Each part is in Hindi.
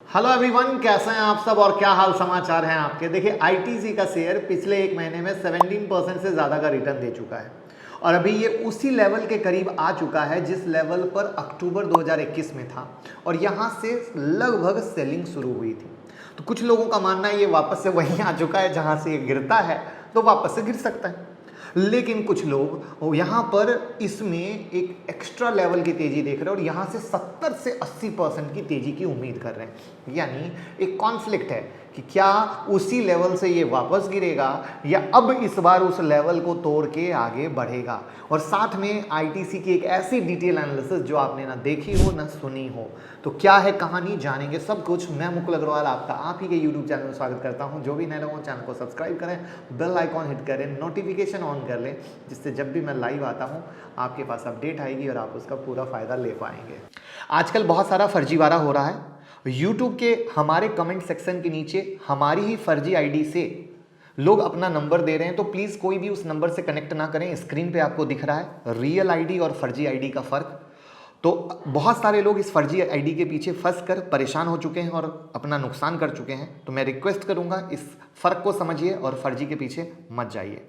हेलो एवरीवन, कैसे हैं आप सब और क्या हाल समाचार हैं आपके। देखिए आईटीसी का शेयर पिछले एक महीने में 17% से ज़्यादा का रिटर्न दे चुका है और अभी ये उसी लेवल के करीब आ चुका है जिस लेवल पर अक्टूबर 2021 में था और यहाँ से लगभग सेलिंग शुरू हुई थी। तो कुछ लोगों का मानना है ये वापस से वहीं आ चुका है जहाँ से ये गिरता है तो वापस से गिर सकता है, लेकिन कुछ लोग यहाँ पर इसमें एक एक्स्ट्रा लेवल की तेजी देख रहे हैं और यहाँ से 70 से 80% की तेजी की उम्मीद कर रहे हैं। यानी एक कॉन्फ्लिक्ट है कि क्या उसी लेवल से ये वापस गिरेगा या अब इस बार उस लेवल को तोड़ के आगे बढ़ेगा। और साथ में आईटीसी की एक ऐसी डिटेल एनालिसिस जो आपने ना देखी हो ना सुनी हो। तो क्या है कहानी, जानेंगे सब कुछ। मैं मुकुल अग्रवाल आपका आप ही के यूट्यूब चैनल में स्वागत करता हूं। जो भी नए लोगों चैनल को सब्सक्राइब करें, बेल आइकॉन हिट करें, नोटिफिकेशन ऑन कर लें, जिससे जब भी मैं लाइव आता हूं आपके पास अपडेट आएगी और आप उसका पूरा फायदा ले पाएंगे। आजकल बहुत सारा फर्जीवाड़ा हो रहा है। यूट्यूब के हमारे कमेंट सेक्शन के नीचे हमारी ही फर्जी आईडी से लोग अपना नंबर दे रहे हैं, तो प्लीज़ कोई भी उस नंबर से कनेक्ट ना करें। स्क्रीन पे आपको दिख रहा है रियल आईडी और फर्जी आईडी का फ़र्क। तो बहुत सारे लोग इस फर्जी आईडी के पीछे फंस कर परेशान हो चुके हैं और अपना नुकसान कर चुके हैं। तो मैं रिक्वेस्ट करूंगा इस फ़र्क को समझिए और फर्जी के पीछे मत जाइए।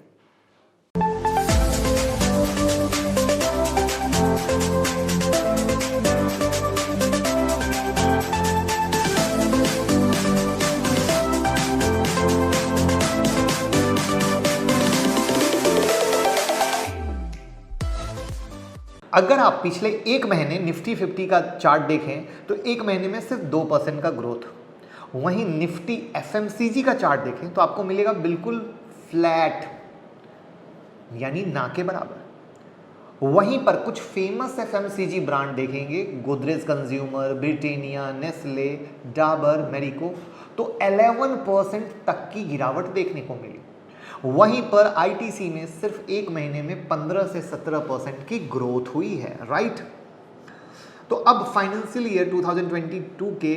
अगर आप पिछले एक महीने निफ्टी 50 का चार्ट देखें तो एक महीने में सिर्फ 2% का ग्रोथ। वहीं निफ्टी एफएमसीजी का चार्ट देखें तो आपको मिलेगा बिल्कुल फ्लैट, यानी ना के बराबर। वहीं पर कुछ फेमस एफएमसीजी ब्रांड देखेंगे, Godrej consumer, Britannia, Nestle, Dabur, Marico, तो 11% तक की गिरावट देखने को मिली। वहीं पर आईटीसी में सिर्फ एक महीने में 15 से 17% की ग्रोथ हुई है, राइट। तो अब फाइनेंशियल ईयर 2022 के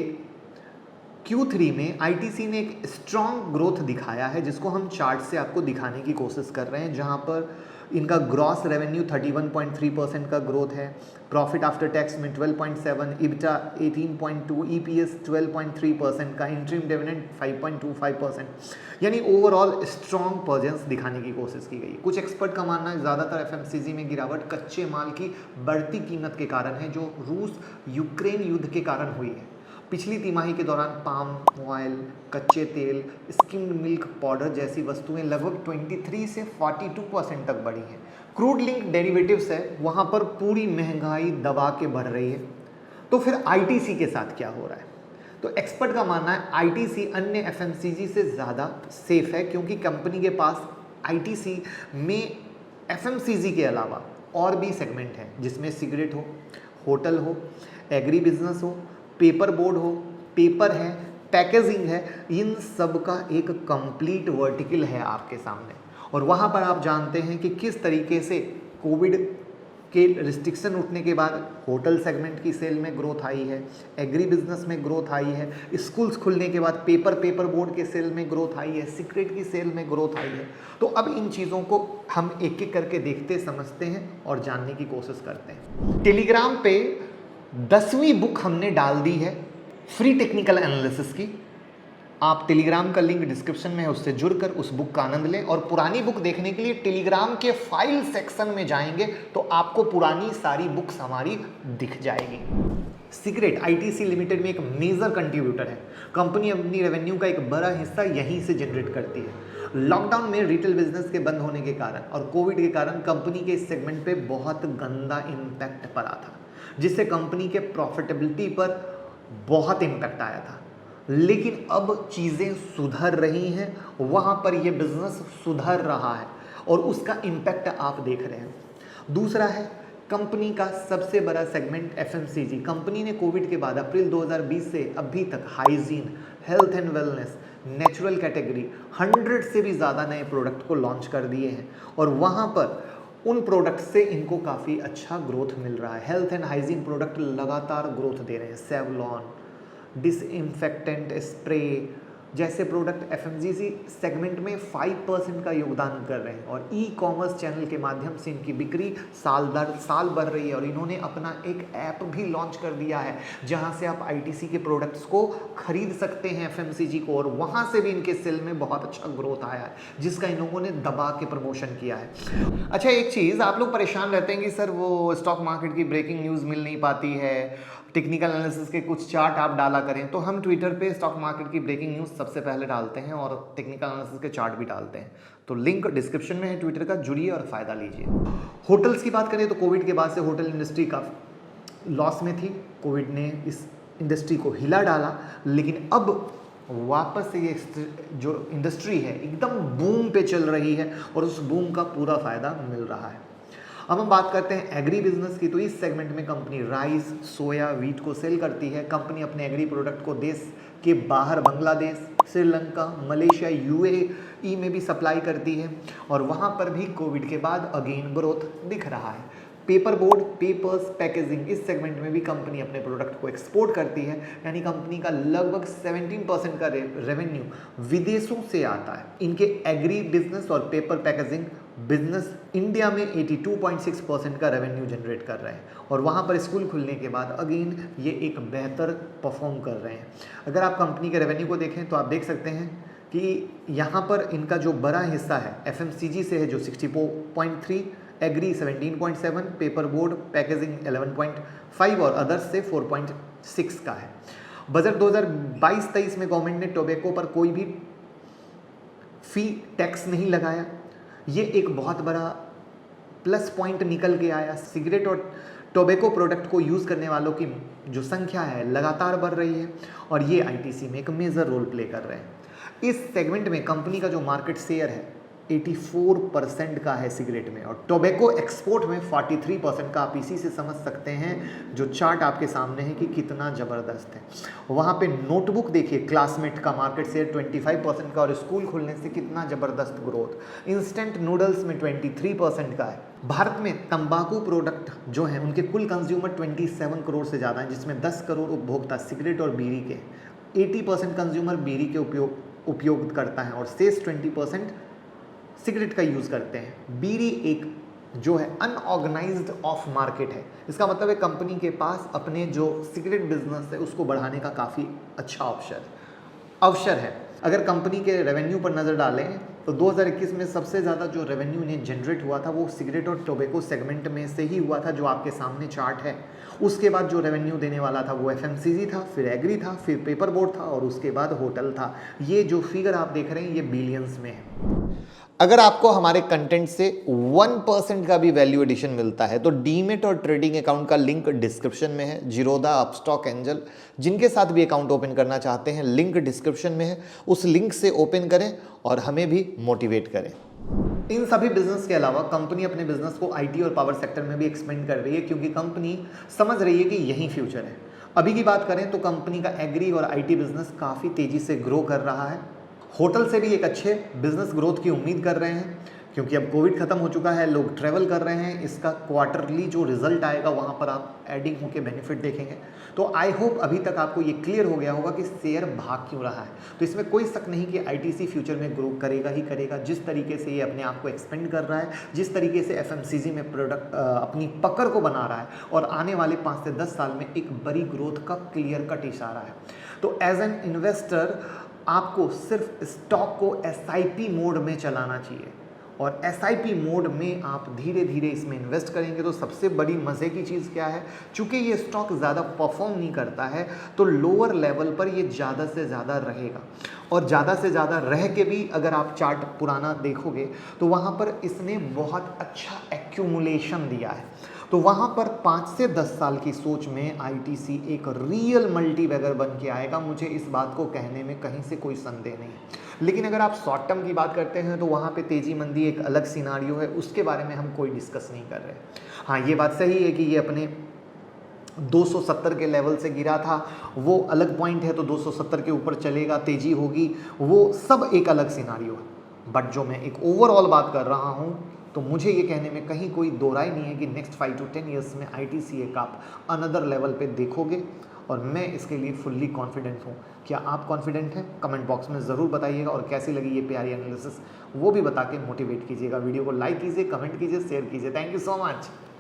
Q3 में आईटीसी ने एक स्ट्रॉन्ग ग्रोथ दिखाया है, जिसको हम चार्ट से आपको दिखाने की कोशिश कर रहे हैं। जहां पर इनका ग्रॉस रेवेन्यू 31.3% का ग्रोथ है, प्रॉफिट आफ्टर टैक्स में 12.7, इबिटा 18.2, ईपीएस 12.3% का, इंटरिम डिविडेंड 5.25%, यानी ओवरऑल स्ट्रॉन्ग परफॉर्मेंस दिखाने की कोशिश की गई। कुछ एक्सपर्ट का मानना है ज़्यादातर एफएमसीजी में गिरावट कच्चे माल की बढ़ती कीमत के कारण है, जो रूस यूक्रेन युद्ध के कारण हुई है। पिछली तिमाही के दौरान पाम ऑयल, कच्चे तेल, स्किम्ड मिल्क पाउडर जैसी वस्तुएं लगभग 23 से 42% तक बढ़ी हैं। क्रूड लिंक डेरिवेटिव्स है, वहाँ पर पूरी महंगाई दबा के बढ़ रही है। तो फिर आईटीसी के साथ क्या हो रहा है? तो एक्सपर्ट का मानना है आईटीसी अन्य एफएमसीजी से ज़्यादा सेफ है, क्योंकि कंपनी के पास आईटीसी में एफएमसीजी के अलावा और भी सेगमेंट हैं, जिसमें सिगरेट हो, होटल हो, एग्री बिजनेस हो, पेपर बोर्ड हो, पेपर है, पैकेजिंग है, इन सब का एक कंप्लीट वर्टिकल है आपके सामने। और वहाँ पर आप जानते हैं कि किस तरीके से कोविड के रिस्ट्रिक्शन उठने के बाद होटल सेगमेंट की सेल में ग्रोथ आई है, एग्री बिजनेस में ग्रोथ आई है, स्कूल्स खुलने के बाद पेपर बोर्ड के सेल में ग्रोथ आई है, सिगरेट की सेल में ग्रोथ आई है। तो अब इन चीज़ों को हम एक एक करके देखते समझते हैं और जानने की कोशिश करते हैं। टेलीग्राम पे 10वीं बुक हमने डाल दी है फ्री टेक्निकल एनालिसिस की। आप टेलीग्राम का लिंक डिस्क्रिप्शन में है, उससे जुड़कर उस बुक का आनंद लें। और पुरानी बुक देखने के लिए टेलीग्राम के फाइल सेक्शन में जाएंगे तो आपको पुरानी सारी बुक्स हमारी दिख जाएगी। सिगरेट आईटीसी लिमिटेड में एक मेजर कंट्रीब्यूटर है। कंपनी अपनी रेवेन्यू का एक बड़ा हिस्सा यहीं से जनरेट करती है। लॉकडाउन में रिटेल बिजनेस के बंद होने के कारण और कोविड के कारण कंपनी के इस सेगमेंट पे बहुत गंदा इम्पैक्ट पड़ा था, जिससे कंपनी के प्रॉफिटेबिलिटी पर बहुत इम्पैक्ट आया था। लेकिन अब चीज़ें सुधर रही हैं, वहाँ पर यह बिजनेस सुधर रहा है और उसका इम्पैक्ट आप देख रहे हैं। दूसरा है कंपनी का सबसे बड़ा सेगमेंट एफएमसीजी। कंपनी ने कोविड के बाद अप्रैल 2020 से अभी तक hygiene, health and wellness, natural category 100 से भी ज़्यादा नए प्रोडक्ट को लॉन्च कर दिए हैं और वहाँ पर उन प्रोडक्ट से इनको काफ़ी अच्छा ग्रोथ मिल रहा है। हेल्थ एंड हाइजीन प्रोडक्ट लगातार ग्रोथ दे रहे हैं। सेवलॉन, डिसइंफेक्टेंट स्प्रे, जैसे प्रोडक्ट एफएमसीजी सेगमेंट में 5% का योगदान कर रहे हैं और ई कॉमर्स चैनल के माध्यम से इनकी बिक्री साल दर साल बढ़ रही है और इन्होंने अपना एक ऐप भी लॉन्च कर दिया है जहां से आप आईटीसी के प्रोडक्ट्स को खरीद सकते हैं एफएमसीजी को, और वहां से भी इनके सेल में बहुत अच्छा ग्रोथ आया है जिसका इन लोगों ने दबा के प्रमोशन किया है। अच्छा, एक चीज़ आप लोग परेशान रहते हैं कि सर वो स्टॉक मार्केट की ब्रेकिंग न्यूज़ मिल नहीं पाती है, टेक्निकल एनालिसिस के कुछ चार्ट आप डाला करें, तो हम ट्विटर पे स्टॉक मार्केट की ब्रेकिंग न्यूज़ सबसे पहले डालते हैं और टेक्निकल एनालिसिस के चार्ट भी डालते हैं, तो लिंक डिस्क्रिप्शन में है ट्विटर का, जुड़िए और फ़ायदा लीजिए। होटल्स की बात करें तो कोविड के बाद से होटल इंडस्ट्री का लॉस में थी, कोविड ने इस इंडस्ट्री को हिला डाला, लेकिन अब वापस से ये जो इंडस्ट्री है एकदम बूम पे चल रही है और उस बूम का पूरा फ़ायदा मिल रहा है। अब हम बात करते हैं एग्री बिजनेस की, तो इस सेगमेंट में कंपनी राइस, सोया, वीट को सेल करती है। कंपनी अपने एग्री प्रोडक्ट को देश के बाहर बांग्लादेश, श्रीलंका, मलेशिया, यूएई में भी सप्लाई करती है और वहाँ पर भी कोविड के बाद अगेन ग्रोथ दिख रहा है। पेपर बोर्ड, पेपर्स, पैकेजिंग, इस सेगमेंट में भी कंपनी अपने प्रोडक्ट को एक्सपोर्ट करती है, यानी कंपनी का लगभग 17% का रेवेन्यू विदेशों से आता है। इनके एग्री बिजनेस और पेपर पैकेजिंग बिजनेस इंडिया में 82.6% का रेवेन्यू जनरेट कर रहे हैं और वहाँ पर स्कूल खुलने के बाद अगेन ये एक बेहतर परफॉर्म कर रहे हैं। अगर आप कंपनी के रेवेन्यू को देखें तो आप देख सकते हैं कि यहाँ पर इनका जो बड़ा हिस्सा है एफएमसीजी से है जो 64.3, एग्री 17.7, पेपर बोर्ड पैकेजिंग 11.5 और अदर्स से 4.6 का है। बजट 2022-23 में गवर्नमेंट ने टोबैको पर कोई भी फी टैक्स नहीं लगाया, ये एक बहुत बड़ा प्लस पॉइंट निकल के आया। सिगरेट और टोबैको प्रोडक्ट को यूज़ करने वालों की जो संख्या है लगातार बढ़ रही है और ये आईटीसी में एक मेजर रोल प्ले कर रहे हैं। इस सेगमेंट में कंपनी का जो मार्केट शेयर है 84% का है सिगरेट में और टोबैको एक्सपोर्ट में 43% का। आप इसी से समझ सकते हैं जो चार्ट आपके सामने है कि कितना ज़बरदस्त है। वहाँ पे नोटबुक देखिए, क्लासमेट का मार्केट शेयर 25% का और स्कूल खुलने से कितना ज़बरदस्त ग्रोथ। इंस्टेंट नूडल्स में 23% का है। भारत में तंबाकू प्रोडक्ट जो हैं उनके कुल कंज्यूमर 27 करोड़ से ज़्यादा हैं, जिसमें 10 करोड़ उपभोक्ता सिगरेट और बीड़ी के, 80% कंज्यूमर बीड़ी के उपयोग करता है और शेष 20% सिगरेट का यूज़ करते हैं। बीड़ी एक जो है अनऑर्गेनाइज्ड ऑफ मार्केट है, इसका मतलब है कंपनी के पास अपने जो सिगरेट बिजनेस है उसको बढ़ाने का काफ़ी अच्छा अवसर है। अगर कंपनी के रेवेन्यू पर नज़र डालें तो 2021 में सबसे ज़्यादा जो रेवेन्यू इन्हें जनरेट हुआ था वो सिगरेट और टोबैको सेगमेंट में से ही हुआ था, जो आपके सामने चार्ट है। उसके बाद जो रेवेन्यू देने वाला था वो एफएमसीजी था, फिर एग्री था, फिर पेपर बोर्ड था और उसके बाद होटल था। ये जो फिगर आप देख रहे हैं ये बिलियंस में है। अगर आपको हमारे कंटेंट से 1% का भी वैल्यू एडिशन मिलता है तो डीमेट और ट्रेडिंग अकाउंट का लिंक डिस्क्रिप्शन में है। जीरोधा, अपस्टॉक, एंजल जिनके साथ भी अकाउंट ओपन करना चाहते हैं लिंक डिस्क्रिप्शन में है, उस लिंक से ओपन करें और हमें भी मोटिवेट करें। इन सभी बिजनेस के अलावा कंपनी अपने बिजनेस को आईटी और पावर सेक्टर में भी एक्सपेंड कर रही है क्योंकि कंपनी समझ रही है कि यही फ्यूचर है। अभी की बात करें तो कंपनी का एग्री और आईटी बिजनेस काफ़ी तेज़ी से ग्रो कर रहा है। होटल से भी एक अच्छे बिजनेस ग्रोथ की उम्मीद कर रहे हैं क्योंकि अब कोविड खत्म हो चुका है, लोग ट्रैवल कर रहे हैं। इसका क्वार्टरली जो रिजल्ट आएगा वहाँ पर आप एडिंग होकर बेनिफिट देखेंगे। तो आई होप अभी तक आपको ये क्लियर हो गया होगा कि शेयर भाग क्यों रहा है। तो इसमें कोई शक नहीं कि आईटीसी फ्यूचर में ग्रो करेगा ही करेगा। जिस तरीके से ये अपने आप को एक्सपेंड कर रहा है, जिस तरीके से एफएमसीजी में प्रोडक्ट अपनी पकड़ को बना रहा है और आने वाले 5 से 10 साल में एक बड़ी ग्रोथ का क्लियर कट इशारा है। तो एज एन इन्वेस्टर आपको सिर्फ स्टॉक को एसआईपी मोड में चलाना चाहिए और एसआईपी मोड में आप धीरे धीरे इसमें इन्वेस्ट करेंगे तो सबसे बड़ी मज़े की चीज़ क्या है, चूंकि ये स्टॉक ज़्यादा परफॉर्म नहीं करता है तो लोअर लेवल पर ये ज़्यादा से ज़्यादा रहेगा और ज़्यादा से ज़्यादा रह के भी अगर आप चार्ट पुराना देखोगे तो वहाँ पर इसने बहुत अच्छा एक्यूमुलेशन दिया है। तो वहाँ पर 5 से 10 साल की सोच में आईटीसी एक रियल मल्टीबैगर बन के आएगा, मुझे इस बात को कहने में कहीं से कोई संदेह नहीं। लेकिन अगर आप शॉर्ट टर्म की बात करते हैं तो वहाँ पे तेज़ी मंदी एक अलग सिनारियो है, उसके बारे में हम कोई डिस्कस नहीं कर रहे। हाँ, ये बात सही है कि ये अपने 270 के लेवल से गिरा था, वो अलग पॉइंट है, तो 270 के ऊपर चलेगा, तेज़ी होगी, वो सब एक अलग सिनारियो है। बट जो मैं एक ओवरऑल बात कर रहा हूँ तो मुझे ये कहने में कहीं कोई दो राय नहीं है कि नेक्स्ट 5 to 10 ईयर्स में आईटीसी एक आप अनदर लेवल पे देखोगे और मैं इसके लिए फुल्ली कॉन्फिडेंट हूँ। क्या आप कॉन्फिडेंट हैं? कमेंट बॉक्स में ज़रूर बताइएगा, और कैसी लगी ये प्यारी एनालिसिस वो भी बता के मोटिवेट कीजिएगा। वीडियो को लाइक कीजिए, कमेंट कीजिए, शेयर कीजिए। Thank you so much.